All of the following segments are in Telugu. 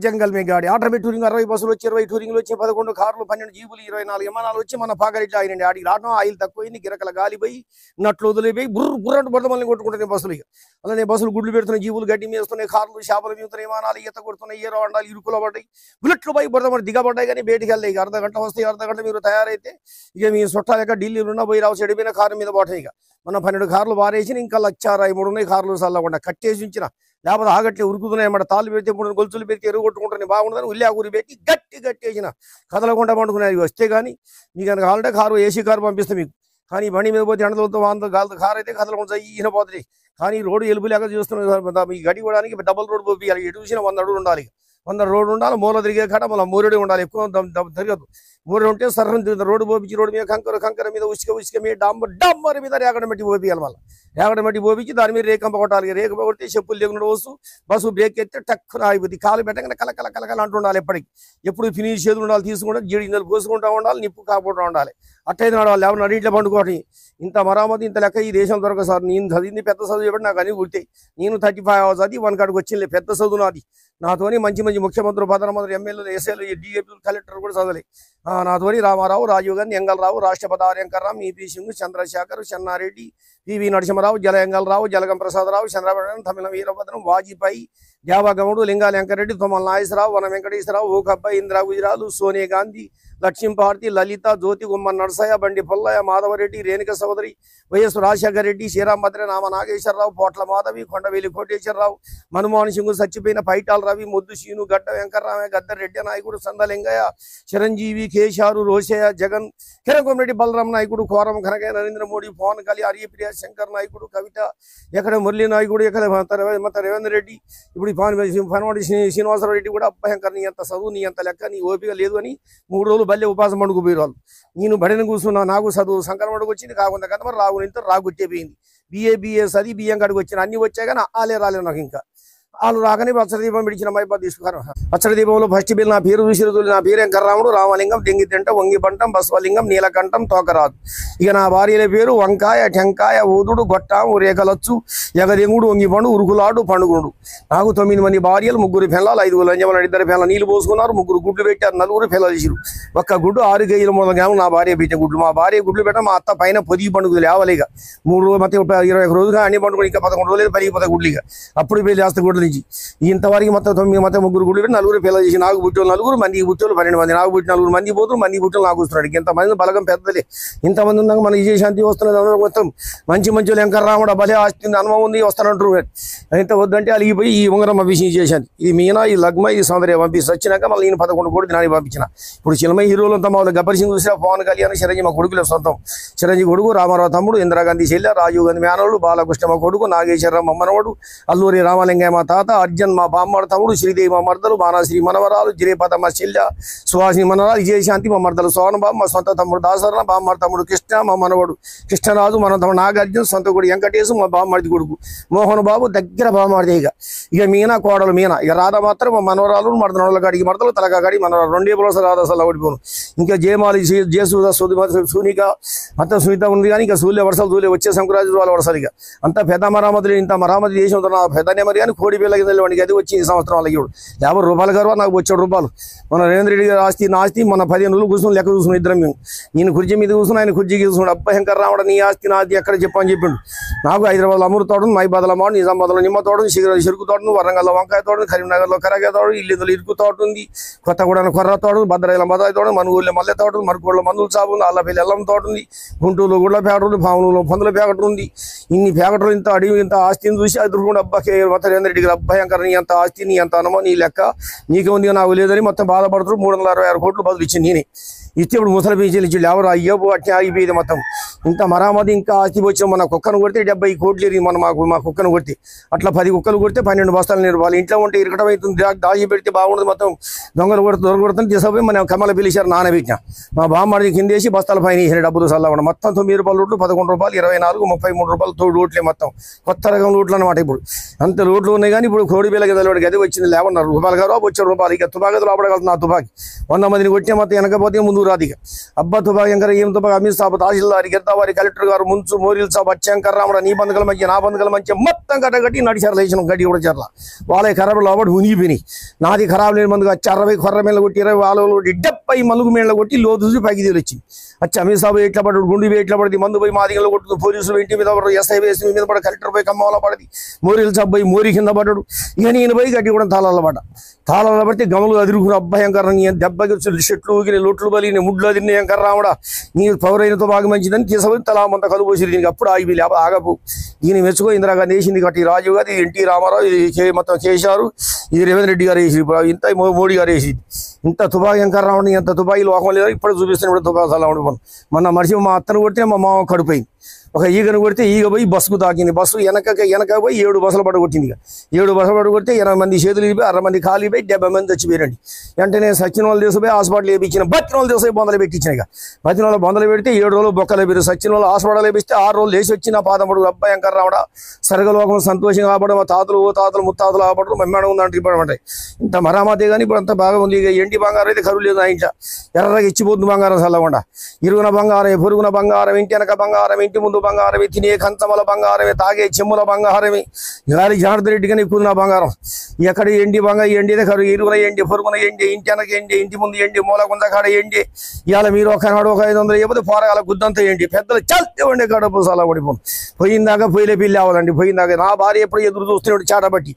జంగల్ మే గాడి ఆటోమేటిక్ టూరింగ్ 60 బస్సులు వచ్చి 20 టూరింగ్లు వచ్చి 11 కార్లు 12 జీబులు 24 విమానాలు వచ్చి మన పాగరిట్లో ఆగినండి. ఆడికి రావడం ఆయిల్ తక్కువైంది, గిరకల గాలిపోయి నట్లు వదిలిపోయి బుర్రంటూ బురదమల్ని కొట్టుకుంటున్నాయి బస్సులు. ఇక అలానే బస్సులు గుడ్లు పెడుతున్నాయి, జీబులు గడ్డి మేస్తున్నాయి, కార్లు చేపలు మీతున్నాయి, విమానాలు ఈత కొడుతున్నాయి, ఈర వండాలి ఇరుకులో పడ్డాయి, బుల్లెట్లు పోయి బురదమని దిగబడ్డాయి. కానీ బయటికి వెళ్ళాయి. ఇక అర్ధగంట వస్తే అర్ధగంట మీరు తయారైతే ఇక మీ చుట్టాలేక ఢిల్లీలో ఉన్న పోయి రావు చెడిపోయిన కారు మీద పోతాయి. ఇక మన 12 కార్లు బారేసి ఇంకా 1,63 ఉన్నాయి కార్లు చల్లకుండా కట్టేసి ఉంచిన, లేకపోతే ఆగట్లే ఉరుకుతున్నాయి అన్నమాట. తాళ్ళు పెడితే గొలుసులు పెడితే ఎరుగు కొట్టుకుంటున్నాయి బాగుండదని ఉల్లాకూరి పెట్టి గట్టేసిన కదలకుండా పండుకున్నాయి. వస్తే కానీ మీకు కనుక హాలిడే కారు ఏసీ కారు పంపిస్తాం మీకు. కానీ బండి మీద పోతే ఎండలతో కారు అయితే కదలకుండా ఈయన పోతుంది. కానీ రోడ్డు ఎలుపులేక చూస్తున్నాం. ఈ గడి కూడా డబల్ రోడ్ పోయి ఎటు చూసినా 100 అడుగులు ఉండాలి. 100 రోడ్డు ఉండాలి. మూల తిరిగే కాడ మళ్ళీ మూరెడే ఉండాలి. ఎక్కువ తిరగదు. మూరెడు ఉంటే సర్రం తిరుగుతుంది. రోడ్డు పోపించి రోడ్డు మీద కంకర మీద ఉసుక మీద డాంబర్ మీద రేగడ మట్టి పోపియాలి. మళ్ళీ రేగడ మట్టి పోపించి దాని మీద రేకంప కొట్టాలి. రేకంప కొడితే చెప్పులు లేకుండా వస్తూ బస్సు బ్రేక్ ఎత్తే టక్కున అయిపోతుంది. కాలు పెట్టగానే కలకల అంటుండాలి. ఎప్పుడు ఫినిష్ చేతులు ఉండాలి. తీసుకుంటే జీడి ఇందులో పోసుకుంటూ ఉండాలి, నిప్పు కాకుండా ఉండాలి. అట్టయితే నడవాలి. ఎవరు నడిట్లో పండుకోవటం ఇంత మరామతి ఇంత లెక్క ఈ దేశం దొరక సార్. నేను చదివింది పెద్ద చదువు చెప్పండి నాకు అని గుర్తాయి. నేను 35 అవర్స్ అది 1 కాడికి వచ్చింది పెద్ద చదువు నాది. నాతోని మంచి ముఖ్యమంత్రులు, ప్రధానమంత్రి, ఎమ్మెల్యేలు, ఎస్ఏలు, డిఏపీలు, కలెక్టర్ కూడా చదవలే. నాతోని రామారావు, రాజీవ్ గాంధీ, ఎంగళరావు, రాష్ట్రపతి వెంకర్రామ్, ఈపీ సింగ్, చంద్రశేఖర్, చెన్నారెడ్డి, పివి నరసింహరావు, ఎంగళరావు, జలగం ప్రసాదరావు, చంద్రబాబు, తమిళ వీరభద్రం, వాజ్పేయి, దేవగౌడు, లింగాల వెంకరెడ్డి, తుమ్మల నాగేశ్వరరావు, వన వెంకటేశ్వరరావు, ఓకబ్బాయి, ఇందిరా గుజరాలు, సోనియా గాంధీ, లక్ష్మీపార్తి, లలిత, జ్యోతి, గుమ్మ నరసయ్య, బండి పుల్లయ్య, మాధవరెడ్డి, రేణుక సోదరి, వైఎస్ రాజశేఖర రెడ్డి, శ్రీరాంభద్ర, నామ నాగేశ్వరరావు, పోట్ల మాధవి, కొండవేలి కోటేశ్వరరావు, మన్మోహన్ సింగ్, సచ్చిపోయిన పైటాల రవి, ముద్దు శీను, గడ్డ వెంకర్రామయ్య, గద్దర్ రెడ్డి నాయకుడు, సందలింగయ్య, చిరంజీవి, కేశారు, రోషయ్య, జగన్, కిరణ్ బలరాం నాయకుడు, కోరం కనకయ్య, నరేంద్ర మోడీ, పవన్ కళ్యాణ్, హరిప్రియ, శంకర్ నాయకుడు, కవిత, ఎక్కడ మురళీ నాయకుడు, ఎక్కడ రేవంత్ రెడ్డి, ఇప్పుడు పనవాడి శ్రీనివాసరావు రెడ్డి కూడా అబ్బయంకర్ నీ అంత చదువు నీ అంత లెక్క నీ ఓపిక లేదు అని 3 రోజులు బల్లె ఉపాసం పండుకుపోయారు వాళ్ళు. నేను బడిని కూర్చున్నా, నాకు చదువు సంక్రమణకు వచ్చింది కాకుండా కదా మరి రాగు ఇంత రాగుట్టేపోయింది. బిఏఎస్ అది బియ్యం కాడికి వచ్చిన అన్ని వచ్చాయి కానీ రాలేదు నాకు. ఇంకా వాళ్ళు రాగానే పచ్చడి దీపం పిడిచిన మైబాద్ తీసుకున్నారు. పచ్చడి దీపంలో ఫస్ట్ బిల్ నా పేరు చూసి నా పేరు వెంకర్రాముడు, రామలింగం, దెంగి తింట, వంగి పంటం, బసవలింగం, నీలకంఠం, తోకరాదు. ఇక నా భార్యల పేరు వంకాయ, టెంకాయ, ఊదుడు, గొట్టాము, రేఖలచ్చు, ఎగదెంగుడు, వంగి పండు, ఉరుకులాడు, పండుగుడు. నాకు 9 మంది భార్యలు, 3 పిల్లలు, 5 లంజమలు, 2 పిల్లలు నీళ్లు పోసుకున్నారు, 3 గుడ్లు పెట్టారు, 4 పిల్లలు ఇచ్చారు. ఒక్క గుడ్డు 6 కేజీల మొదలు నా భార్య పెట్టే గుడ్లు. మా భార్య గుడ్లు పెట్ట మా అత్త పైన పొదిగి పండుగ లేవలేక 3 రోజులు మొత్తం 21 రోజులుగా అన్ని పండుగ ఇంకా 11 రోజులు పరిగిపోతాయి గుడ్లు. ఇక అప్పుడు పెళ్లి చేస్తే గుడ్లు నుంచి ఇంతవరకు మొత్తం 9 మొత్తం 3 గుడ్లు పెట్టి 4 పిల్లలు చేసి నాకు పుట్టోళ్ళు 4 మందికి పుట్టోళ్ళు 12 మంది, నాకు పుట్టిన 4 మంది పోతున్నారు, మంది పుట్టోళ్ళు నాకు వస్తున్నాడు. ఇంతమంది బలగం పెద్దలే. ఇంతమంది ఉన్నాక మన విజయశాంతి వస్తున్నది. మొత్తం మంచి వెంకర్రాముడు భలే ఆస్తి అనుభవం ఉంది వస్తానంటారు. ఎంత వద్దంటే అలిగిపోయి ఈ ఉంగరం అభిషేకం విజయశాంతి ఇది మీనా, ఈ లగ్మ, ఈ సౌందర్య పంపిస్తే వచ్చినాక మళ్ళీ నేను 11 కోటి నాని పంపించిన. ఇప్పుడు సినిమా హీరోలు అంతా మామూలు గబ్బర్ సింగ్ చూసినా పవన్ కళ్యాణ్, చిరంజీవి మా కొడుకులే సొంతం. చిరంజీవి కొడుకు, రామారావు తమ్ముడు, ఇందిరాగాంధీ చెల్లె, రాజీవ్ గాంధీ మేనవుడు, బాలకృష్ణ మా కొడుకు, నాగేశ్వరరావు మా మనవడు, అల్లూరి రామలింగయ్య మా తాత, అర్జున్ మా బామ్మడు తమ్ముడు, శ్రీదేవి మా మర్దలు, బాణాశ్రీ మనవరాలు, జిరేపత మా చెల్లె, సుహాసిని మనవరాలు, విజయశాంతి మా మర్దలు, సోనబాబు మా సొంత తమ్ముడు, దాసరణ బామ్మడి తమ్ముడు, కృష్ణ మా మనవడు, కృష్ణరాజు మన తమ్ముడు, నాగార్జున సొంత కొడుకు, వెంకటేశు మా బామ్మడి కొడుకు, మోహన్ బాబు దగ్గర బామ్మడిదే. ఇక మీనా కోడలు మీనా. ఇక రాధ మాత్రం మా మనవరాలు, మర్దనోళ్ళ కాడికి మర్దలు, తలకా కాడి మనవరాలు, 2 పులస రాధ అసలు ఓడిపోను. ఇంకా జయమాలి, జయసూద, సునీక మొత్తం సునీత ఉంది. కానీ ఇక సూర్య వర్షాలు సూర్య వచ్చే సంక్రాంతి వాళ్ళ వర్షాలు. ఇక అంతా పెద్ద మరామతులు. ఇంత మరామతి దేశం పెద్ద నెమరి కానీ కోడి పిల్లకి వాడికి అది వచ్చి ఈ సంవత్సరం వాళ్ళకి 50 రూపాయలు గారు నాకు 7 రూపాయలు. మన రేవంత్ రెడ్డి గారు ఆస్తి నా ఆస్తి మన 15 రోజులు కూర్చొని లెక్క చూసుకుని ఇద్దరం మేము. నేను కుర్చీ మీద కూర్చుని ఆయన కుర్చీకి చూసుకున్నాడు. అబ్బయంకర్ రావడం నీ ఆస్తి నాది ఎక్కడ చెప్పని చెప్పిండు. నాకు హైదరాబాద్లో అమృత తోటను, మైబాద్లో మాడు, నిజామాబాద్లో నిమ్మ తోటను, చెరుకు తోటను, వరంగల్లో వంకాయ తోటను, కరీంనగర్లో కరగాయ తోట, ఇల్లు ఇరుకు తోట ఉంది, కొత్తగూడలో కొర్ర తోట, భద్రాయిలో బదాయి తోట, మనుగూరులో మల్లె తోట, మరుకోళ్ళలో మందుల సాబు ఉంది, అల్లపల్లి ఎల్లం తోట ఉంది, గుంటూరులో గుడ్ల ఫ్యాక్టరీ, భావనలో పందుల ఫ్యాక్టరీ ఉంది. ఇన్ని ఫ్యాక్టరీలు ఇంత అడిగి ఇంత ఆస్తిని చూసి ఎదుర్కొంటే అబ్బాకి రేవంత్ రెడ్డి గారు అబ్బయంకర్ నీ అంత ఆస్తి నీ అంత అనుమో నీ లెక్క నీకేముంది నాకు లేదని మొత్తం బాధపడుతున్నారు. 366 కోట్లు బదులు ఇచ్చింది నేనే. ఇస్తే ఇప్పుడు ముసలి పీచీలు ఇచ్చి ఎవరు అయ్యో అట్నే ఆగిపోయేది మొత్తం. ఇంత మరామతి ఇంకా ఆస్తి వచ్చాం. మన కుక్కను కొడితే 70 కోట్లు ఎరిగి మన మా కుక్కను కొడితే అట్లా 10 కుక్కలు కొడితే 12 బస్తాలు నేర్పాలి. ఇంట్లో ఉంటే ఇరకడం అవుతుంది. దాచి పెడితే బాగుండదు. మొత్తం దొంగలు దొరకొడుతుంది. తీసుకుపోయి మనం కమ్మల పిలిచారు నానబెట్టిన. మా బామ్మడికి కిందేసి బస్తాల పైన వేసిన డబ్బులు చల్లవడం. మొత్తం 9 రూపాయల రోడ్లు, 11 రూపాయలు, 24, 33 రూపాయలు తోడు రోడ్లే మొత్తం కొత్త రకం రోడ్లు అనమాట. ఇప్పుడు అంత లోట్లు ఉన్నాయి. కానీ ఇప్పుడు కోడి పిల్లకి గది వచ్చింది 11.5 రూపాయలు కాదు, వచ్చే రూపాయలు. ఇక తుపాకీ లోపడగలుగుతుంది. ఆ తుపాకీ 100 మందిని కొట్టే మొత్తం వెనకపోతే ముందు రాదు. ఇక అబ్బా తుపాకీ ఎంకర ఏం తుపాకీ అమిత్ సాబ్ తహసీల్దార్ గిర్దావారి కలెక్టర్ గారు ముంచు మోరిల్ సాబ్ అచ్చంకర్ రామడ నీ బంధుకల మధ్య నా బంధుకల మధ్య మొత్తం కట్టగట్టి నడిచారు. లేచిన గడ్డి కూడా చర్ల వాళ్ళే ఖరాబ్ లోపడి మునిగిపోయినాయి. నాది ఖరాబ్ లేని మందుగా 60 కొర్ర మేళ్ళ కొట్టి 20 వాళ్ళ కొట్టి 70 మలుగు మేళ్ళ కొట్టి లోతు చూసి పైకి తెలివచ్చింది. అచ్చా అమిత్ సాబ్ ఎట్లా పడ్డాడు, గుండి ఎట్లా పడింది, మందు పోయి మాదిగలో కొట్టుకు పోలీసులు ఇంటి మీద పడరు, ఎస్ఐ వేసి మీద పడ, కలెక్టర్ పోయి కమ్మలో పడింది, మోరీలు సాబ్ పోయి మోరీ కింద పడ్డాడు. ఇక నేను పోయి గడ్డి కూడా తాళాల పడ్డ. తాళాల పడితే గమలు అదురుకుని అబ్బాయంకరంగా దెబ్బకి చెట్లు ఊగిన లొట్లు బలిని ముడ్లు అదిరిని ఎంకర రావడా నీ పౌరైనతో బాగా మంచిదని తీసుకొని తలా మంత కలుపోసి దీనికి అప్పుడు ఆగిపోయి ఆగపు దీన్ని మెచ్చుకో ఇందిరాగాంధీ వేసింది కట్టి రాజీవ్ గారు, ఎన్టీ రామారావు, ఇది మొత్తం కేసీఆర్, ఇది రేవంత్ రెడ్డి గారు వేసి, ఇంత మోడీ గారు వేసింది. ఇంత తుపాకీ ఎంకర రావడం, ఎంత తుపాకీ లోకం లేదు. ఇప్పుడు చూపిస్తాను ఇప్పుడు తుపాకీ అలా ఉండిపోను. మొన్న మనిషి మా అత్తను కొడితే మా మామ కడిపోయింది. ఒక ఈగను కొడితే ఈగ పోయి బస్సుకు తాకింది. బస్సు వెనక పోయి 7 బస్సులు పడగొట్టింది. ఇక 7 బస్సులు పడగొడితే 20 మంది చేతులు ఇరిపోయి 60 మంది ఖాళీ పోయి 70 మంది చచ్చిపోయారండి. వెంటనే సచిన వాళ్ళు తీసుకుపోయి హాస్పిటల్ వేయించిన, బతిన వాళ్ళు తీసుకుపోయి బొందలు పెట్టించిన. ఇక బతిన వాళ్ళు బొందలు పెడితే 7 రోజులు బొక్కలు వేపారు. సచిన వాళ్ళు హాస్పిటల్ వేపిస్తే 6 రోజులు లేచి వచ్చిన పాదపడు అబ్బాయి ఎంకర రావడా సరగలోకం సంతోషంగా ఆపడం, తాతలు ముత్తాతలు ఆపడం మెమ్మడం ఉందంటే ఇవ్వడం. ఇంత మరామతే కానీ ఇప్పుడు అంతా బాగా ఉంది. ఇక ఎండి బంగారం అయితే కరువు లేదు. ఆ ఇంట్లో ఎర్రగా ఇచ్చిపోతుంది బంగారం చల్లకుండా. ఇరుగున బంగారం, పొరుగున బంగారం, ఇంటి వెనక బంగారం, ఇంటి ముందు బంగారమే, తినే కంచముల బంగారమే, తాగే చెమ్ముల బంగారమే, గాలి జనార్దన్ రెడ్డి కానీ ఎక్కువ బంగారం. ఎక్కడ ఎండి బంగారం ఎండి కరు, ఇరుగున ఎండి, పొరుగున ఎండి, ఇంటి వెనక ఎండి, ఇంటి ముందు ఎండి, మూల గుంద కాడ ఎండి. ఇవాళ మీరు ఒకనాడు ఒక 500 ఇవ్వదు పోరగాల గుద్దంతా ఎండి. పెద్దలు చల్తే గడపు సలా పడిపోను. పోయిందాక పొయ్యిలే పిల్లి అవ్వాలండి. పోయిందాక నా భార్య ఎప్పుడు ఎదురు చూస్తున్నాడు చాటబట్టి.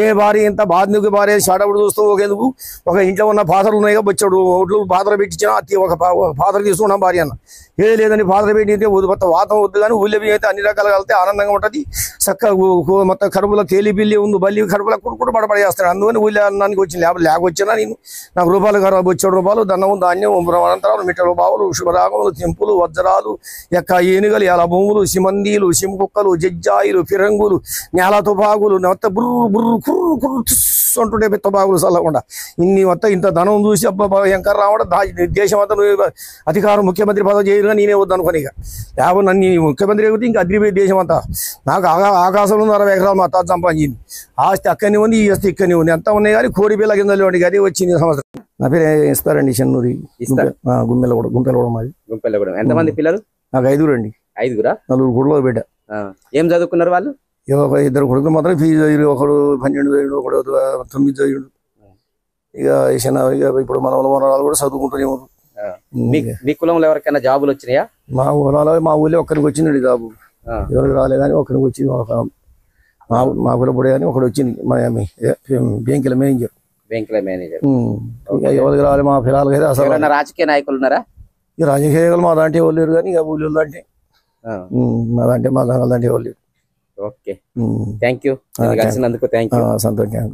ఏ భార్య ఎంత బాధ్యుకి భార్య చాటబడి చూస్తూ ఒకేందుకు ఒక ఇంట్లో ఉన్న పాత్రలు ఉన్నాయిగా బొచ్చాడు ఒడ్లు పాత్ర పెట్టించిన అతి ఒక పాత్ర తీసుకున్నాం భార్య అన్న. ఏ లేదని పాత్ర పెట్టితే మొత్తం వాతం వద్దు కానీ ఊళ్ళో అయితే అన్ని రకాలుగా వెళ్తే ఆనందంగా ఉంటుంది. చక్కగా మొత్తం కడుపులో తేలి పిల్లి ఉంది, బల్లి కడుపులో కుడుకుడు బడబడేస్తాడు. అందుకని ఊళ్ళో అన్నానికి వచ్చింది. లేక వచ్చినా నేను నాకు రూపాయలు ₹7 ధనము ధాన్యం అనంతరాలు మిట్టలు బావులు శుభరాగములు తెంపులు వజ్రాలు ఎక్క ఏనుగలు ఎలా భూములు సిమందీలు సిమ్కుక్కలు జజ్జాయిలు ఫిరంగులు నేల తుపాకులు మొత్తం బుర్రు బుర్రు కుర్రు కుర్రు అంటుంటే తుపాకులు చల్లకుండా ఇన్ని మొత్తం ఇంత ధనం చూసి అబ్బా ఎంకర రావడం దేశం అంతా అధికారం ముఖ్యమంత్రి పదవి చేయరుగా నేనే వద్దు అనుకోని. ఇక లేకపోతే నన్ను ముఖ్యమంత్రి అయితే ఇంకా అగ్రిపోయి దేశం అంతా నాకు ఆకాశంలో 60 ఎకరాలు మా తాత సంపాదించింది. ఆస్తి అక్కడనే ఉంది, ఈ ఆస్తి ఇక్కడనే ఉంది. అంతా ఉన్నాయి కానీ కోడి పిల్ల కిందలో అదే వచ్చింది సంవత్సరం. నా పేరు ఇస్తారండి చెన్నూరి గుంపెలగూడ మాది. గుంపెలగూడెం. ఎంతమంది పిల్లలు? నాకు 5 అండి. 5 4 గుడిలో బిడ్డ. ఏం చదువుకున్నారు వాళ్ళు? 2 కొడుకులు మాత్రం ఫీజు చదివి, ఒకడు 12 చదివాడు, ఒకడు 9 చదివాడు. ఇక ఇప్పుడు మన వాళ్ళు కూడా చదువుకుంటూనే ఉన్నారు. మీ కులంలో ఎవరికైనా జాబులు వచ్చినాయా? మా ఊళ్ళో ఒక్కరికి వచ్చిందండి జాబు. ఎవరికి రాలే కానీ ఒకరికి వచ్చింది. మా కులపడే కానీ ఒకటి వచ్చింది. మా బ్యాంకుల మేనేజర్. ఎవరికి రాలే మా పిల్లలకి అయితే అసలు. రాజకీయ నాయకులు ఉన్నారా? ఈ రాజకీయాలు మా దాంట్లో ఎవరు లేరు కానీ ఇక ఊళ్ళో అంటే మా దాంట్లో ఎవరు లేరు. Okay, thank you. కలిసినందుకు థ్యాంక్ యూ. సంతోషం.